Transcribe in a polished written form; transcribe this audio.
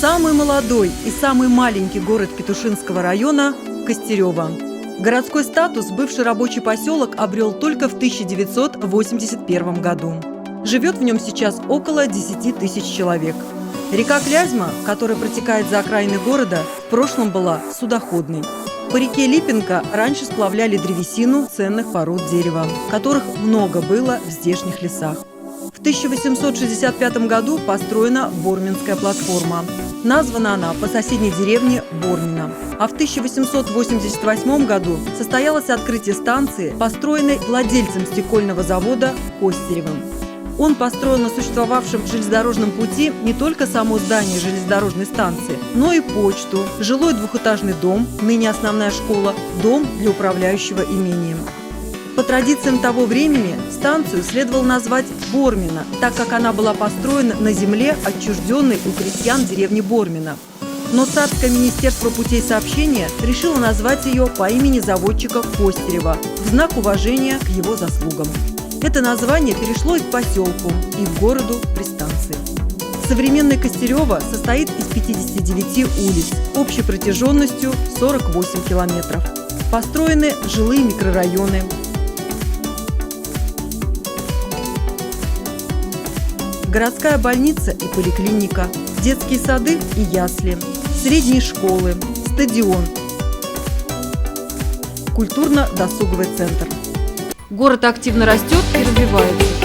Самый молодой и самый маленький город Петушинского района – Костерево. Городской статус бывший рабочий поселок обрел только в 1981 году. Живет в нем сейчас около 10 тысяч человек. Река Клязьма, которая протекает за окраины города, в прошлом была судоходной. По реке Липенко раньше сплавляли древесину ценных пород дерева, которых много было в здешних лесах. В 1865 году построена Борминская платформа. Названа она по соседней деревне Бормино. А в 1888 году состоялось открытие станции, построенной владельцем стекольного завода Костеревым. Он построил на существовавшем железнодорожном пути не только само здание железнодорожной станции, но и почту, жилой двухэтажный дом, ныне основная школа, дом для управляющего имением. По традициям того времени станцию следовало назвать Бормино, так как она была построена на земле, отчужденной у крестьян деревни Бормино. Но Царское министерство путей сообщения решило назвать ее по имени заводчика Костерева в знак уважения к его заслугам. Это название перешло и к поселку, и к городу при станции. Современное Костерево состоит из 59 улиц, общей протяженностью 48 километров. Построены жилые микрорайоны, городская больница и поликлиника, детские сады и ясли, средние школы, стадион, культурно-досуговый центр. Город активно растет и развивается.